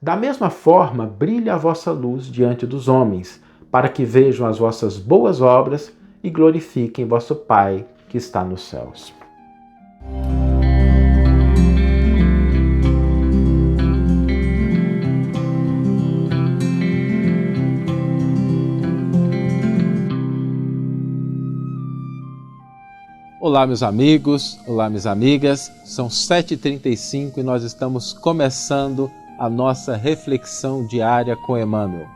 Da mesma forma, brilhe a vossa luz diante dos homens, para que vejam as vossas boas obras e glorifiquem vosso Pai que está nos céus. Olá, meus amigos, olá, minhas amigas. São 7h35 e nós estamos começando a nossa reflexão diária com Emmanuel.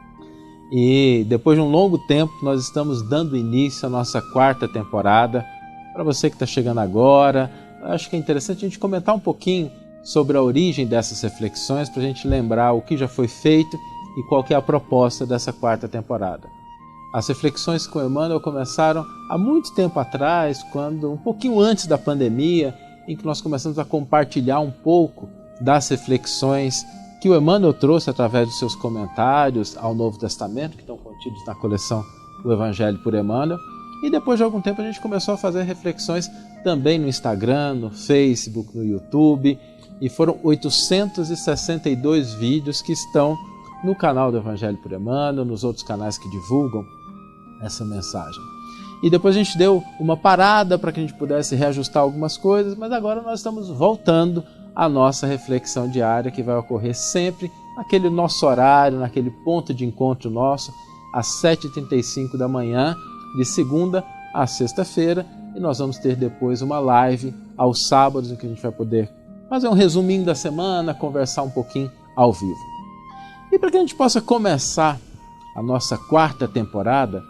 E depois de um longo tempo, nós estamos dando início à nossa 4ª temporada. Para você que está chegando agora, acho que é interessante a gente comentar um pouquinho sobre a origem dessas reflexões, para a gente lembrar o que já foi feito e qual que é a proposta dessa 4ª temporada. As reflexões com Emmanuel começaram há muito tempo atrás, um pouquinho antes da pandemia, em que nós começamos a compartilhar um pouco das reflexões que o Emmanuel trouxe através dos seus comentários ao Novo Testamento, que estão contidos na coleção O Evangelho por Emmanuel. E depois de algum tempo a gente começou a fazer reflexões também no Instagram, no Facebook, no YouTube, e foram 862 vídeos que estão no canal do Evangelho por Emmanuel, nos outros canais que divulgam essa mensagem. E depois a gente deu uma parada para que a gente pudesse reajustar algumas coisas, mas agora nós estamos voltando à nossa reflexão diária, que vai ocorrer sempre naquele nosso horário, naquele ponto de encontro nosso, às 7h35 da manhã, de segunda a sexta-feira, e nós vamos ter depois uma live aos sábados, em que a gente vai poder fazer um resuminho da semana, conversar um pouquinho ao vivo. E para que a gente possa começar a nossa 4ª temporada,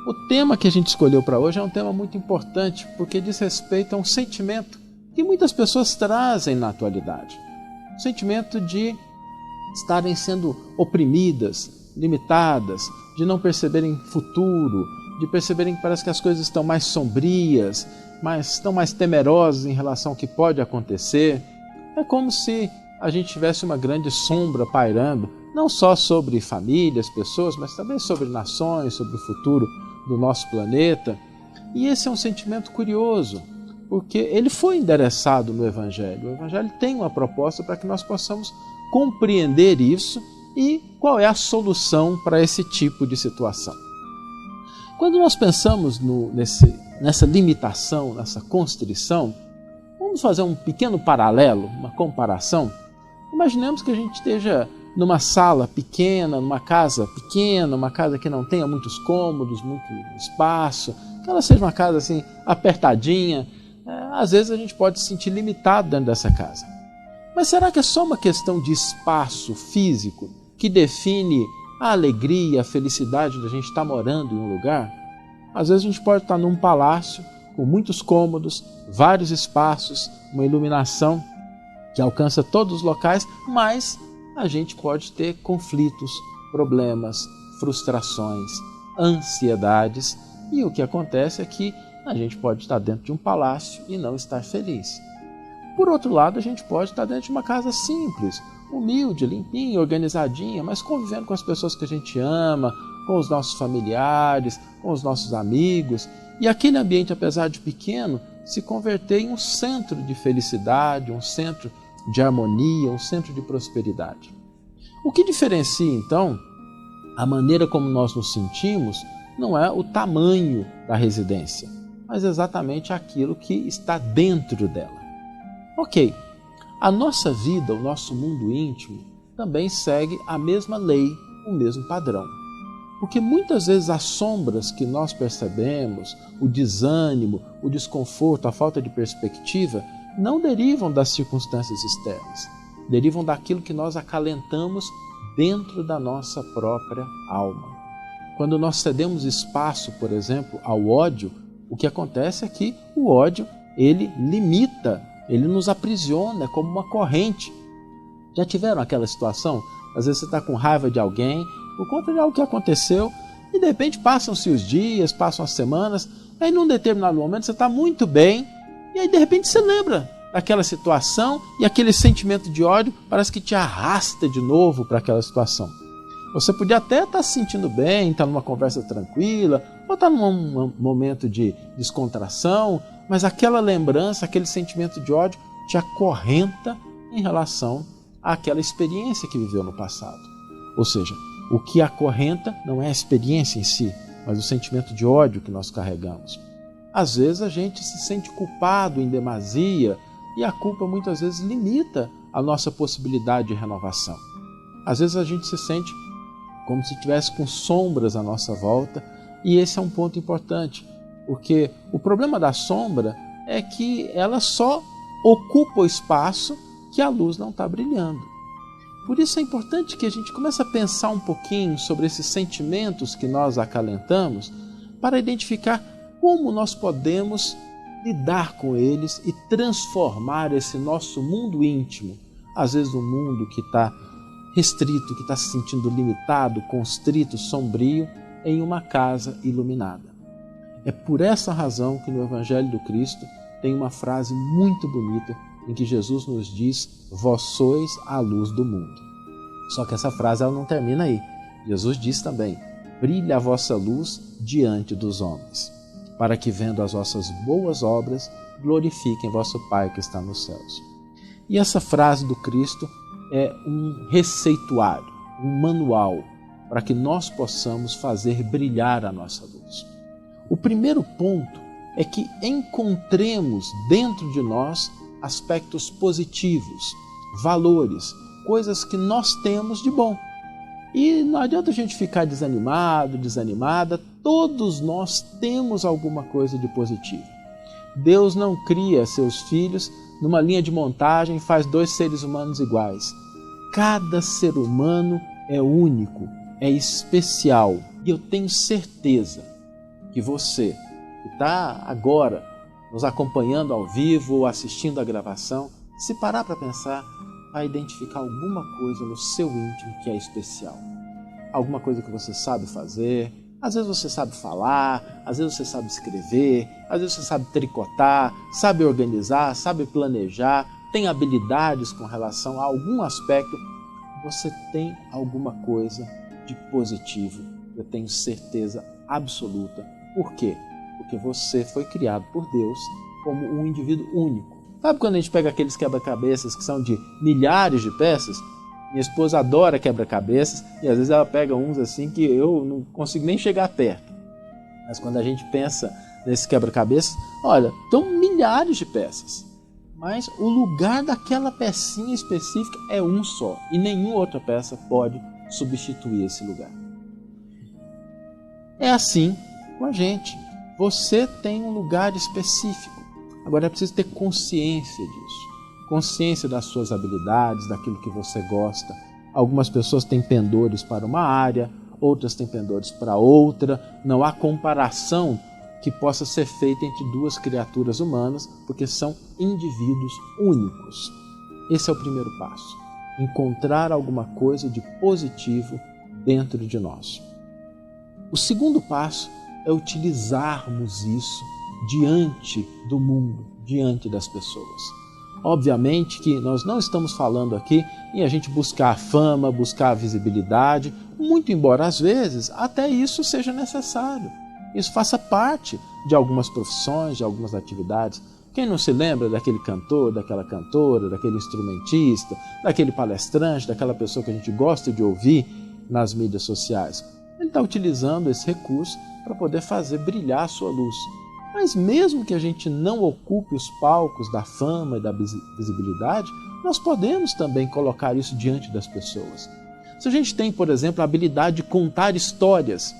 o tema que a gente escolheu para hoje é um tema muito importante, porque diz respeito a um sentimento que muitas pessoas trazem na atualidade. O sentimento de estarem sendo oprimidas, limitadas, de não perceberem futuro, de perceberem que parece que as coisas estão mais sombrias, estão mais temerosas em relação ao que pode acontecer. É como se a gente tivesse uma grande sombra pairando, não só sobre famílias, pessoas, mas também sobre nações, sobre o futuro do nosso planeta. E esse é um sentimento curioso, porque ele foi endereçado no Evangelho. O Evangelho tem uma proposta para que nós possamos compreender isso e qual é a solução para esse tipo de situação. Quando nós pensamos nessa limitação, nessa constrição, vamos fazer um pequeno paralelo, uma comparação. Imaginemos que a gente esteja numa sala pequena, numa casa pequena, uma casa que não tenha muitos cômodos, muito espaço, que ela seja uma casa assim apertadinha. Às vezes a gente pode se sentir limitado dentro dessa casa. Mas será que é só uma questão de espaço físico que define a alegria, a felicidade de a gente estar morando em um lugar? Às vezes a gente pode estar num palácio com muitos cômodos, vários espaços, uma iluminação que alcança todos os locais, mas a gente pode ter conflitos, problemas, frustrações, ansiedades, e o que acontece é que a gente pode estar dentro de um palácio e não estar feliz. Por outro lado, a gente pode estar dentro de uma casa simples, humilde, limpinha, organizadinha, mas convivendo com as pessoas que a gente ama, com os nossos familiares, com os nossos amigos, e aquele ambiente, apesar de pequeno, se converter em um centro de felicidade, um centro de harmonia, um centro de prosperidade. O que diferencia, então, a maneira como nós nos sentimos não é o tamanho da residência, mas exatamente aquilo que está dentro dela. Ok, a nossa vida, o nosso mundo íntimo, também segue a mesma lei, o mesmo padrão. Porque muitas vezes as sombras que nós percebemos, o desânimo, o desconforto, a falta de perspectiva, não derivam das circunstâncias externas, derivam daquilo que nós acalentamos dentro da nossa própria alma. Quando nós cedemos espaço, por exemplo, ao ódio, o que acontece é que o ódio, ele limita, ele nos aprisiona, é como uma corrente. Já tiveram aquela situação? Às vezes você está com raiva de alguém, por conta de algo que aconteceu, e de repente passam-se os dias, passam as semanas, aí num determinado momento você está muito bem, e aí de repente você lembra daquela situação e aquele sentimento de ódio parece que te arrasta de novo para aquela situação. Você podia até estar se sentindo bem, estar numa conversa tranquila, ou estar num momento de descontração, mas aquela lembrança, aquele sentimento de ódio te acorrenta em relação àquela experiência que viveu no passado. Ou seja, o que acorrenta não é a experiência em si, mas o sentimento de ódio que nós carregamos. Às vezes a gente se sente culpado em demasia e a culpa muitas vezes limita a nossa possibilidade de renovação. Às vezes a gente se sente como se estivesse com sombras à nossa volta, e esse é um ponto importante, porque o problema da sombra é que ela só ocupa o espaço que a luz não está brilhando. Por isso é importante que a gente comece a pensar um pouquinho sobre esses sentimentos que nós acalentamos para identificar como nós podemos lidar com eles e transformar esse nosso mundo íntimo, às vezes um mundo que está restrito, que está se sentindo limitado, constrito, sombrio, em uma casa iluminada. É por essa razão que no Evangelho do Cristo tem uma frase muito bonita em que Jesus nos diz: vós sois a luz do mundo. Só que essa frase ela não termina aí. Jesus diz também: brilha a vossa luz diante dos homens, para que vendo as vossas boas obras glorifiquem vosso Pai que está nos céus. E essa frase do Cristo é um receituário, um manual para que nós possamos fazer brilhar a nossa luz. O primeiro ponto é que encontremos dentro de nós aspectos positivos, valores, coisas que nós temos de bom. E não adianta a gente ficar desanimado, desanimada, todos nós temos alguma coisa de positivo. Deus não cria seus filhos numa linha de montagem e faz dois seres humanos iguais. Cada ser humano é único, é especial. E eu tenho certeza que você, que está agora nos acompanhando ao vivo ou assistindo a gravação, se parar para pensar, vai identificar alguma coisa no seu íntimo que é especial. Alguma coisa que você sabe fazer, às vezes você sabe falar, às vezes você sabe escrever, às vezes você sabe tricotar, sabe organizar, sabe planejar, tem habilidades com relação a algum aspecto. Você tem alguma coisa de positivo, eu tenho certeza absoluta. Por quê? Porque você foi criado por Deus como um indivíduo único. Sabe quando a gente pega aqueles quebra-cabeças que são de milhares de peças? Minha esposa adora quebra-cabeças e às vezes ela pega uns assim que eu não consigo nem chegar perto. Mas quando a gente pensa nesse quebra-cabeças, olha, estão milhares de peças. Mas o lugar daquela pecinha específica é um só e nenhuma outra peça pode substituir esse lugar. É assim com a gente. Você tem um lugar específico. Agora é preciso ter consciência disso. Consciência das suas habilidades, daquilo que você gosta. Algumas pessoas têm pendores para uma área, outras têm pendores para outra. Não há comparação que possa ser feita entre duas criaturas humanas, porque são indivíduos únicos. Esse é o primeiro passo. Encontrar alguma coisa de positivo dentro de nós. O segundo passo é utilizarmos isso diante do mundo, diante das pessoas. Obviamente que nós não estamos falando aqui em a gente buscar a fama, buscar a visibilidade, muito embora às vezes até isso seja necessário. Isso faça parte de algumas profissões, de algumas atividades. Quem não se lembra daquele cantor, daquela cantora, daquele instrumentista, daquele palestrante, daquela pessoa que a gente gosta de ouvir nas mídias sociais? Ele está utilizando esse recurso para poder fazer brilhar a sua luz. Mas mesmo que a gente não ocupe os palcos da fama e da visibilidade, nós podemos também colocar isso diante das pessoas. Se a gente tem, por exemplo, a habilidade de contar histórias,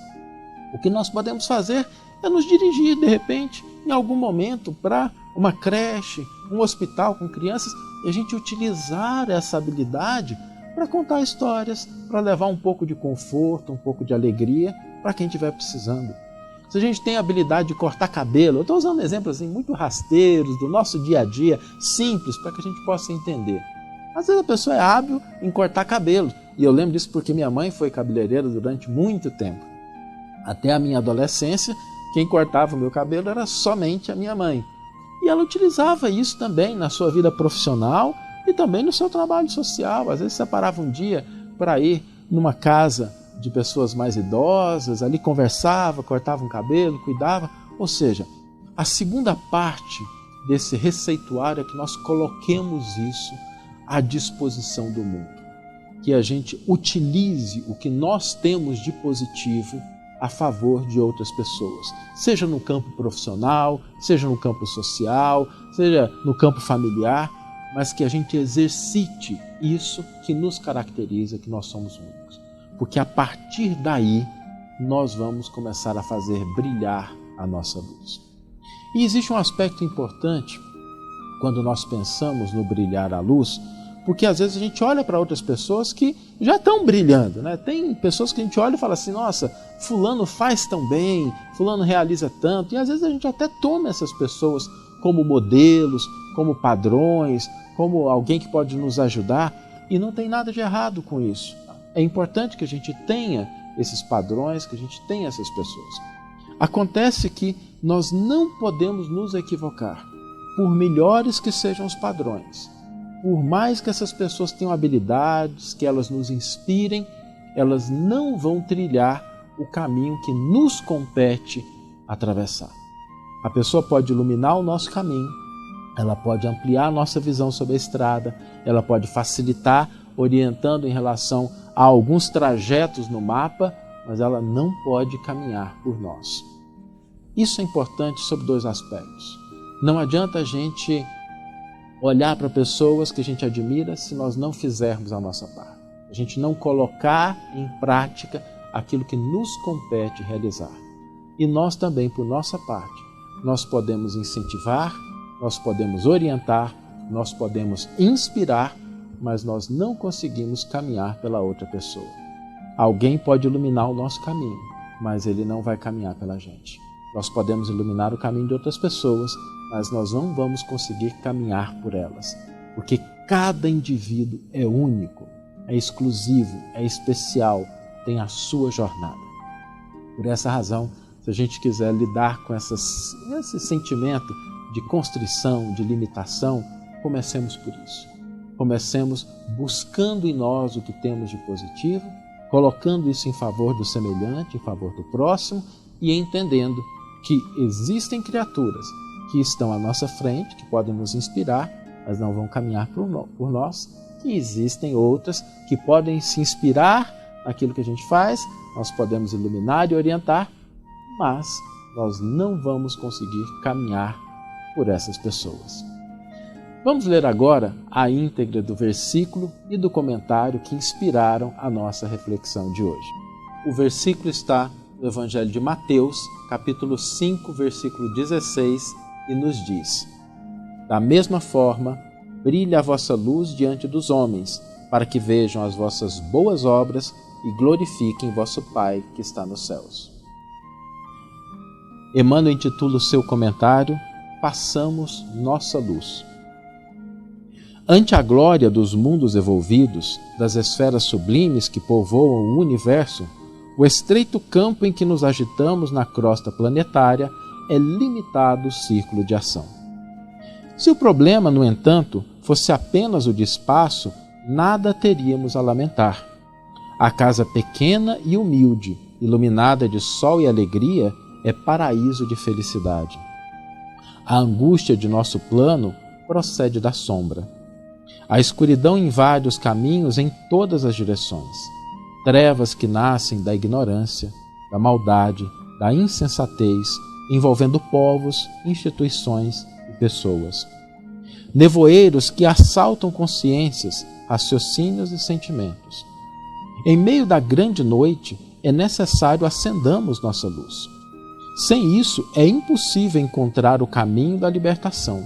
o que nós podemos fazer é nos dirigir, de repente, em algum momento, para uma creche, um hospital com crianças, e a gente utilizar essa habilidade para contar histórias, para levar um pouco de conforto, um pouco de alegria para quem estiver precisando. Se a gente tem a habilidade de cortar cabelo, eu estou usando exemplos assim, muito rasteiros do nosso dia a dia, simples, para que a gente possa entender. Às vezes a pessoa é hábil em cortar cabelo, e eu lembro disso porque minha mãe foi cabeleireira durante muito tempo. Até a minha adolescência, quem cortava o meu cabelo era somente a minha mãe. E ela utilizava isso também na sua vida profissional e também no seu trabalho social. Às vezes separava um dia para ir numa casa de pessoas mais idosas, ali conversava, cortava um cabelo, cuidava. Ou seja, a segunda parte desse receituário é que nós coloquemos isso à disposição do mundo. Que a gente utilize o que nós temos de positivo a favor de outras pessoas, seja no campo profissional, seja no campo social, seja no campo familiar, mas que a gente exercite isso que nos caracteriza, que nós somos únicos. Porque a partir daí nós vamos começar a fazer brilhar a nossa luz. E existe um aspecto importante quando nós pensamos no brilhar a luz, porque às vezes a gente olha para outras pessoas que já estão brilhando, né? Tem pessoas que a gente olha e fala assim, nossa, fulano faz tão bem, fulano realiza tanto, e às vezes a gente até toma essas pessoas como modelos, como padrões, como alguém que pode nos ajudar, e não tem nada de errado com isso. É importante que a gente tenha esses padrões, que a gente tenha essas pessoas. Acontece que nós não podemos nos equivocar, por melhores que sejam os padrões. Por mais que essas pessoas tenham habilidades, que elas nos inspirem, elas não vão trilhar o caminho que nos compete atravessar. A pessoa pode iluminar o nosso caminho, ela pode ampliar a nossa visão sobre a estrada, ela pode facilitar, orientando em relação a alguns trajetos no mapa, mas ela não pode caminhar por nós. Isso é importante sob dois aspectos. Não adianta a gente olhar para pessoas que a gente admira se nós não fizermos a nossa parte. A gente não colocar em prática aquilo que nos compete realizar. E nós também, por nossa parte, nós podemos incentivar, nós podemos orientar, nós podemos inspirar, mas nós não conseguimos caminhar pela outra pessoa. Alguém pode iluminar o nosso caminho, mas ele não vai caminhar pela gente. Nós podemos iluminar o caminho de outras pessoas, mas nós não vamos conseguir caminhar por elas, porque cada indivíduo é único, é exclusivo, é especial, tem a sua jornada. Por essa razão, se a gente quiser lidar com esse sentimento de constrição, de limitação, comecemos por isso. Comecemos buscando em nós o que temos de positivo, colocando isso em favor do semelhante, em favor do próximo e entendendo que existem criaturas que estão à nossa frente, que podem nos inspirar, mas não vão caminhar por nós, que existem outras que podem se inspirar naquilo que a gente faz, nós podemos iluminar e orientar, mas nós não vamos conseguir caminhar por essas pessoas. Vamos ler agora a íntegra do versículo e do comentário que inspiraram a nossa reflexão de hoje. O versículo está no Evangelho de Mateus, capítulo 5, versículo 16, e nos diz: Da mesma forma, brilhe a vossa luz diante dos homens, para que vejam as vossas boas obras e glorifiquem vosso Pai que está nos céus. Emmanuel intitula o seu comentário Passamos nossa luz. Ante a glória dos mundos evolvidos, das esferas sublimes que povoam o universo, o estreito campo em que nos agitamos na crosta planetária é limitado círculo de ação. Se o problema, no entanto, fosse apenas o de espaço, nada teríamos a lamentar. A casa pequena e humilde, iluminada de sol e alegria, é paraíso de felicidade. A angústia de nosso plano procede da sombra. A escuridão invade os caminhos em todas as direções. Trevas que nascem da ignorância, da maldade, da insensatez, envolvendo povos, instituições e pessoas. Nevoeiros que assaltam consciências, raciocínios e sentimentos. Em meio da grande noite, é necessário acendamos nossa luz. Sem isso, é impossível encontrar o caminho da libertação.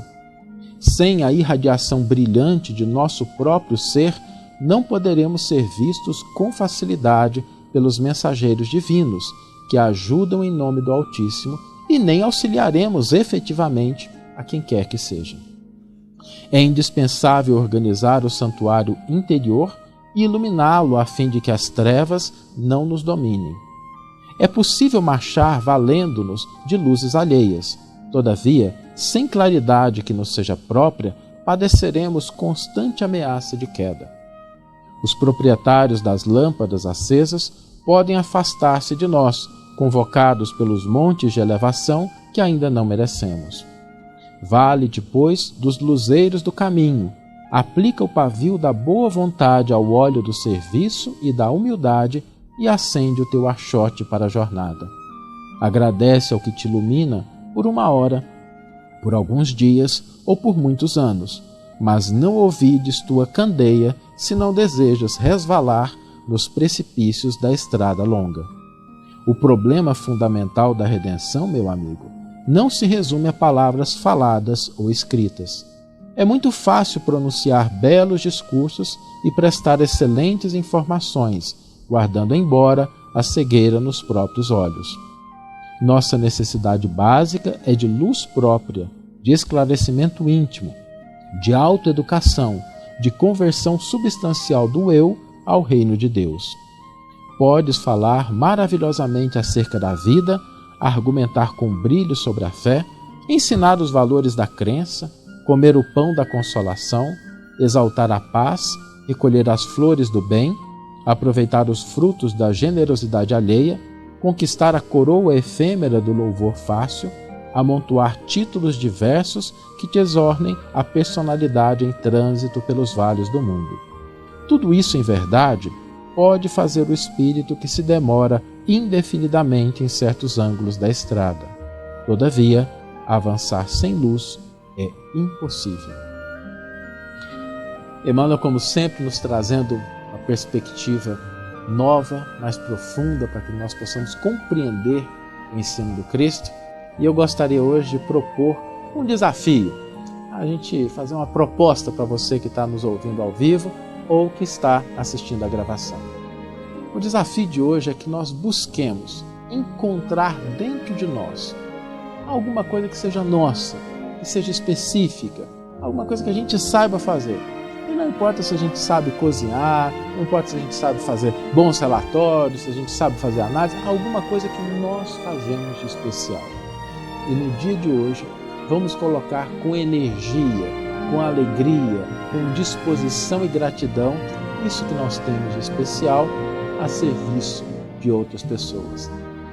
Sem a irradiação brilhante de nosso próprio ser, não poderemos ser vistos com facilidade pelos mensageiros divinos, que ajudam em nome do Altíssimo, e nem auxiliaremos efetivamente a quem quer que seja. É indispensável organizar o santuário interior e iluminá-lo a fim de que as trevas não nos dominem. É possível marchar valendo-nos de luzes alheias. Todavia, sem claridade que nos seja própria, padeceremos constante ameaça de queda. Os proprietários das lâmpadas acesas podem afastar-se de nós, convocados pelos montes de elevação que ainda não merecemos. Vale, depois, dos luzeiros do caminho, Aplica o pavio da boa vontade ao óleo do serviço e da humildade e acende o teu achote para a jornada. Agradece ao que te ilumina por uma hora, por alguns dias ou por muitos anos, mas não ouvides tua candeia se não desejas resvalar nos precipícios da estrada longa. O problema fundamental da redenção, meu amigo, não se resume a palavras faladas ou escritas. É muito fácil pronunciar belos discursos e prestar excelentes informações, guardando embora a cegueira nos próprios olhos. Nossa necessidade básica é de luz própria, de esclarecimento íntimo, de autoeducação, de conversão substancial do eu ao reino de Deus. Podes falar maravilhosamente acerca da vida, argumentar com brilho sobre a fé, ensinar os valores da crença, comer o pão da consolação, exaltar a paz, recolher as flores do bem, aproveitar os frutos da generosidade alheia, conquistar a coroa efêmera do louvor fácil, amontoar títulos diversos que te exornem a personalidade em trânsito pelos vales do mundo. Tudo isso, em verdade, pode fazer o espírito que se demora indefinidamente em certos ângulos da estrada. Todavia, avançar sem luz é impossível. Emmanuel, como sempre, nos trazendo uma perspectiva nova, mais profunda, para que nós possamos compreender o ensino do Cristo. E eu gostaria hoje de propor um desafio, a gente fazer uma proposta para você que está nos ouvindo ao vivo ou que está assistindo a gravação. O desafio de hoje é que nós busquemos encontrar dentro de nós alguma coisa que seja nossa, que seja específica, alguma coisa que a gente saiba fazer. E não importa se a gente sabe cozinhar, não importa se a gente sabe fazer bons relatórios, se a gente sabe fazer análise, alguma coisa que nós fazemos de especial. E no dia de hoje, vamos colocar com energia, com alegria, com disposição e gratidão, isso que nós temos de especial a serviço de outras pessoas.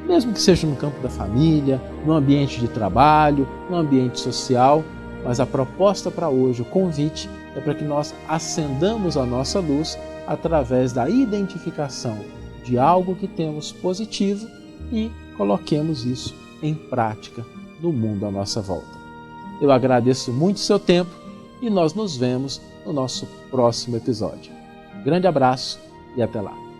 Mesmo que seja no campo da família, no ambiente de trabalho, no ambiente social, mas a proposta para hoje, o convite, é para que nós acendamos a nossa luz através da identificação de algo que temos positivo e coloquemos isso em prática no mundo à nossa volta. Eu agradeço muito o seu tempo e nós nos vemos no nosso próximo episódio. Grande abraço e até lá!